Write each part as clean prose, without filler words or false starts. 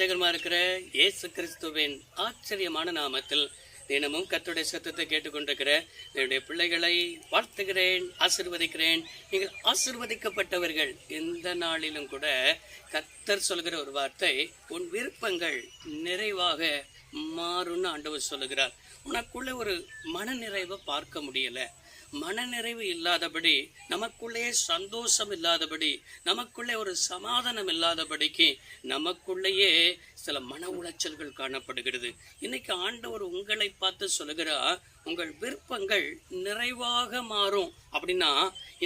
ரட்சகரமா இருக்கிற இயேசு கிறிஸ்துவின் ஆச்சரியமான நாமத்தில் தினமும் கர்த்தருடைய சத்தத்தை கேட்டுக்கொண்டிருக்கிற என்னுடைய பிள்ளைகளை வாழ்த்துகிறேன், ஆசீர்வதிக்கிறேன். நீங்கள் ஆசீர்வதிக்கப்பட்டவர்கள். இந்த நாளிலும் கூட கர்த்தர் சொல்கிற ஒரு வார்த்தை, உன் விருப்பங்கள் நிறைவாக மாறும்னு ஆண்டவர் சொல்லுகிறார். உனக்குள்ள ஒரு மன நிறைவை பார்க்க முடியல, மனநிறைவு இல்லாதபடி, நமக்குள்ளே சந்தோஷம் இல்லாதபடி, நமக்குள்ளே ஒரு சமாதானம் இல்லாதபடிக்கு நமக்குள்ளேயே சில மன உளைச்சல்கள் காணப்படுகிறது. இன்னைக்கு ஆண்டவர் உங்களை பார்த்து சொல்லுகிறார், உங்கள் விருப்பங்கள் நிறைவாக மாறும். அப்படின்னா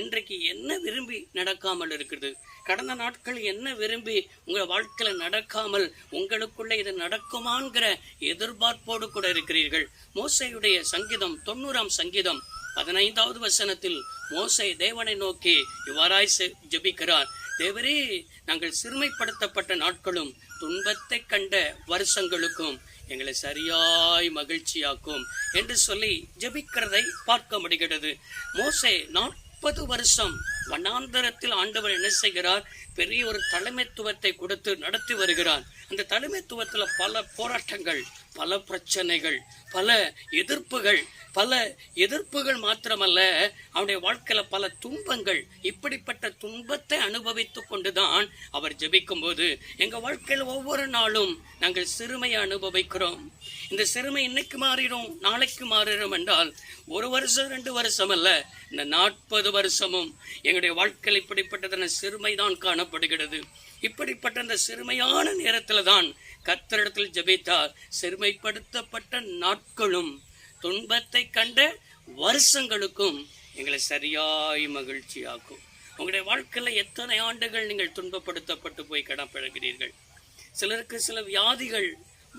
இன்றைக்கு என்ன விரும்பி நடக்காமல் இருக்குது, கடந்த நாட்கள் என்ன விரும்பி உங்கள் வாழ்க்கையில நடக்காமல் உங்களுக்குள்ள இது நடக்குமாங்கிற எதிர்பார்ப்போடு கூட இருக்கிறீர்கள். மோசேயுடைய சங்கீதம் 90ஆம் சங்கீதம் 15வது வசனத்தில் மோசே தேவனை நோக்கி இவ்வாறாய் ஜெபிக்கிறார், தேவரே, நாங்கள் சிறுமைப்படுத்தப்பட்ட நாட்களும் துன்பத்தை கண்ட வருஷங்களுக்கும் எங்களை சரியாய் மகிழ்ச்சியாக்கும் என்று சொல்லி ஜெபிக்கிறதை பார்க்க முடிகிறது. மோசே 40 வருஷம் வனாந்தரத்தில் ஆண்டவர் என்ன செய்கிறார், பெரிய ஒரு தலைமைத்துவத்தை கொடுத்து நடத்தி வருகிறார். அந்த தலைமைத்துவத்துல பல போராட்டங்கள், பல பிரச்சனைகள், பல எதிர்ப்புகள் மாத்திரமல்ல, அவருடைய வாழ்க்கையில பல துன்பங்கள். இப்படிப்பட்ட துன்பத்தை அனுபவித்துக் கொண்டுதான் அவர் ஜெபிக்கும் போது, எங்க வாழ்க்கையில ஒவ்வொரு நாளும் நாங்கள் சிறுமையை அனுபவிக்கிறோம். இந்த சிறுமை இன்னைக்கு மாறிடும், நாளைக்கு மாறிடும் என்றால் 1 வருஷம் 2 வருஷம் அல்ல, இந்த 40 வருஷமும் எங்களுடைய வாழ்க்கையில் இப்படிப்பட்டதான சிறுமைதான் காணப்படுகிறது. இப்படிப்பட்ட அந்த சிறுமையான நேரத்துல தான் கர்த்தரிடத்தில் ஜெபித்தார், சிறுமைப்படுத்தப்பட்ட நாட்களும் துன்பத்தை கண்ட வருஷங்களுக்கும் எங்களை சரியாய் மகிழ்ச்சியாக்கும். உங்களுடைய வாழ்க்கையில எத்தனை ஆண்டுகள் நீங்கள் துன்பப்படுத்தப்பட்டு போய் கடப்படுகிறீர்கள். சிலருக்கு சில வியாதிகள்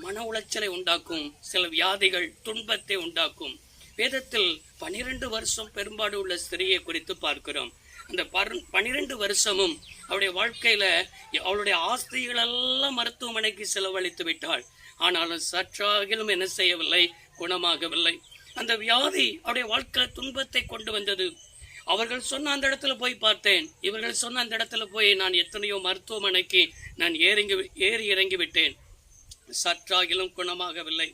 மன உளைச்சலை உண்டாக்கும், சில வியாதிகள் துன்பத்தை உண்டாக்கும். வேதத்தில் 12 வருஷம் பெரும்பாடு உள்ள ஸ்திரியை குறித்து பார்க்கிறோம். அந்த 12 வருஷமும் அவருடைய வாழ்க்கையில அவளுடைய ஆஸ்திகள் எல்லாம் மருத்துவமனைக்கு செலவழித்து விட்டாள். ஆனாலும் சற்றாகிலும் என்ன செய்யவில்லை, குணமாகவில்லை. அந்த வியாதி அவருடைய வாழ்க்கையில துன்பத்தை கொண்டு வந்தது. அவர்கள் சொன்ன அந்த இடத்துல போய் பார்த்தேன், இவர்கள் சொன்ன அந்த இடத்துல போய் நான் எத்தனையோ மருத்துவமனைக்கு நான் ஏறி இறங்கி விட்டேன், சற்றாகிலும் குணமாகவில்லை.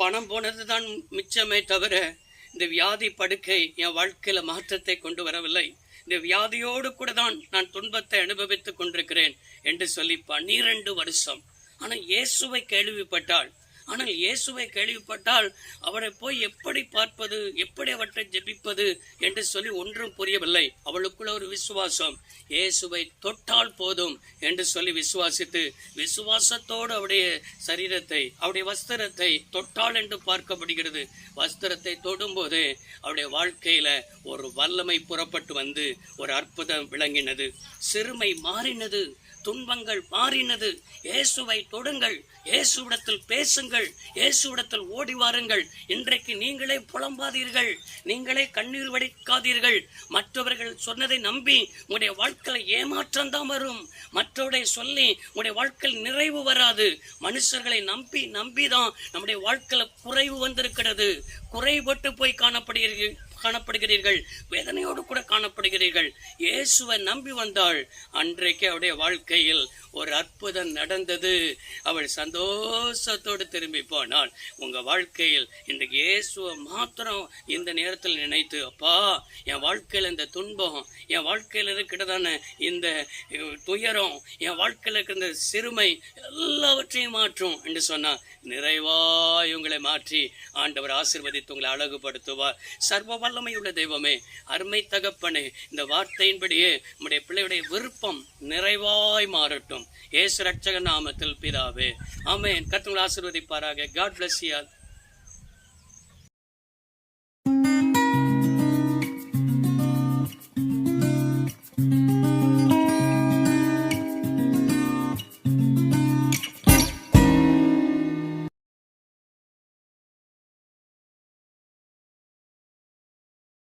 பணம் போனதுதான் மிச்சமே தவிர இந்த வியாதி படுக்கை என் வாழ்க்கையில மாற்றத்தை கொண்டு வரவில்லை. இந்த வியாதியோடு கூட தான் நான் துன்பத்தை அனுபவித்துக் கொண்டிருக்கிறேன் என்று சொல்லி 12 வருஷம். ஆனால் இயேசுவை கேள்விப்பட்டால் அவரை போய் எப்படி பார்ப்பது, எப்படி அவற்றை ஜெபிப்பது என்று சொல்லி ஒன்றும் புரியவில்லை. அவளுக்குள்ள ஒரு விசுவாசம், இயேசுவை தொட்டால் போதும் என்று சொல்லி விசுவாசித்து, விசுவாசத்தோடு அவருடைய சரீரத்தை, அவருடைய வஸ்திரத்தை தொட்டால் என்று பார்க்கப்படுகிறது. வஸ்திரத்தை தொடும் போது அவருடைய வாழ்க்கையில ஒரு வல்லமை புறப்பட்டு வந்து ஒரு அற்புதம் விளங்கினது. சிறுமை மாறினது, துன்பங்கள் மாறினது. இயேசுவை தொடுங்கள், இயேசுவிடத்தில் பேசுங்கள், இயேசுவிடத்தில் ஓடி வாருங்கள். இன்றைக்கு நீங்களே புலம்பாதீர்கள், நீங்களே கண்ணீர் வடிக்காதீர்கள். மற்றவர்கள் சொன்னதை நம்பி உங்களுடைய வாழ்க்கையில ஏமாற்றம் தான் வரும். மற்றவரை சொல்லி உங்களுடைய வாழ்க்கையில் நிறைவு வராது. மனுஷர்களை நம்பிதான் நம்முடைய வாழ்க்கையில குறைவு வந்திருக்கிறது. குறைபட்டு போய் காணப்படுகிறீர்கள், வேதனையோடு கூட காணப்படுகிறீர்கள். இயேசுவை நம்பி வந்தாள். அன்றைக்கு அவருடைய வாழ்க்கையில் ஒரு அற்புதம் நடந்தது. அவள் சந்தோஷத்தோடு திரும்பி போனாள். உங்க வாழ்க்கையில் இன்றைக்கு இயேசுவை மாத்திரம் இந்த நேரத்தில் நினைத்து, அப்பா, என் வாழ்க்கையில இந்த துன்பம், என் வாழ்க்கையில் இருக்கிறதான இந்த துயரம், என் வாழ்க்கையில் இருக்கிற இந்த சிறுமை எல்லாவற்றையும் மாற்றும் என்று சொன்னார். நிறைவாய் உங்களை மாற்றி ஆண்டவர் ஆசீர்வதித்து உங்களை அழகுபடுத்துவார். சர்வ வல்லமையுள்ள தெய்வமே, அருமை தகப்பனே, இந்த வார்த்தையின்படியே நம்முடைய பிள்ளையுடைய விருப்பம் நிறைவாய் மாறட்டும். இயேசு ரட்சக நாமத்தில் பிதாவே, ஆமென். கர்த்தர் ஆசீர்வதிப்பாராக. God bless you all.